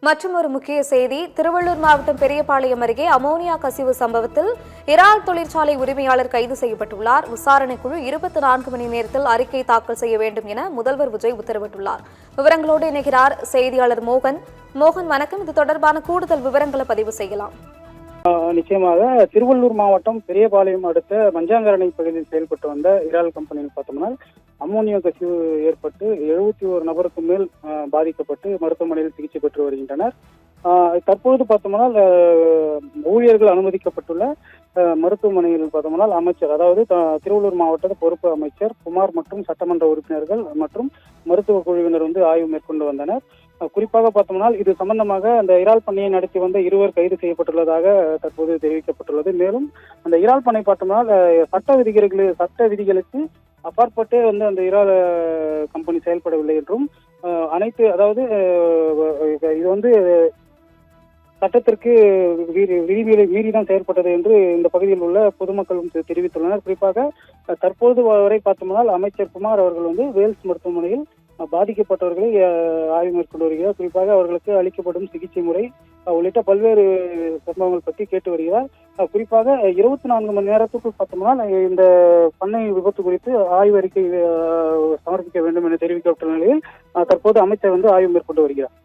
மற்றும் ஒரு முக்கிய செய்தி, திருவள்ளூர் மாவட்டம் பெரியபாளையம் அருகே அமோனியா கசிவு சம்பவத்தில் இறால் தொழிற்சாலை உரிமையாளர் கைது செய்யப்பட்டுள்ளார். விசாரணைக்குழு 24 மணி நேரத்தில் அறிக்கை தாக்கல் செய்ய வேண்டும் என முதல்வர் விஜய் உத்தரவிட்டுள்ளார். விவரங்களோடு இணைகிறார் செய்தியாளர் மோகன். வணக்கம். இது தொடர்பான கூடுதல் விவரங்களை பதிவு செய்யலாம். நிச்சயமாக திருவள்ளூர் மாவட்டம் பெரியபாளையம் அடுத்த மஞ்சாங்கரணை பகுதியில் செயல்பட்டு வந்த இறால் கம்பெனியில் பார்த்தோம்னா அமோனியா கசிவு ஏற்பட்டு 71 நபருக்கு மேல் பாதிக்கப்பட்டு மருத்துவமனையில் சிகிச்சை பெற்று வருகின்றனர். தற்பொழுது பார்த்தோம்னா ஊழியர்கள் அனுமதிக்கப்பட்டுள்ள மருத்துவமனையில் பார்த்தோம்னால் அமைச்சர், அதாவது திருவள்ளூர் மாவட்ட பொறுப்பு அமைச்சர் குமார் மற்றும் சட்டமன்ற உறுப்பினர்கள் மற்றும் மருத்துவ குழுவினர் ஆய்வு மேற்கொண்டு வந்தனர். குறிப்பாக பார்த்தோம்னால் இது சம்பந்தமாக அந்த இறால் பண்ணையை நடத்தி வந்த 2 கைது செய்யப்பட்டுள்ளதாக தற்போது தெரிவிக்கப்பட்டுள்ளது. மேலும் அந்த இறால் பண்ணை பார்த்தோம்னால் சட்ட விதிகளுக்கு அப்பாற்பட்டே அந்த இறால் கம்பெனி செயல்படவில்லை என்றும் அதாவது இது சட்டத்திற்கு விதிகளை மீறிதான் செயல்பட்டது என்று இந்த பகுதியில் உள்ள பொதுமக்களும் தெரிவித்துள்ளனர். குறிப்பாக தற்போது வரை பார்த்தோம்னால் அமைச்சர் குமார் அவர்கள் வேல்ஸ் மருத்துவமனையில் பாதிக்கப்பட்டவர்களை ஆய்வு மேற்கொண்டு வருகிறார். குறிப்பாக அவர்களுக்கு அளிக்கப்படும் சிகிச்சை முறை உள்ளிட்ட பல்வேறு சம்பவங்கள் பற்றி கேட்டு வருகிறார். குறிப்பாக 24 மணி நேரத்துக்குள் பார்த்தோம்னா இந்த பண்ணை விபத்து குறித்து ஆய்வு அறிக்கை சமர்ப்பிக்க வேண்டும் என தெரிவிக்கப்பட்டுள்ள நிலையில் தற்போது அமைச்சர் ஆய்வு மேற்கொண்டு வருகிறார்.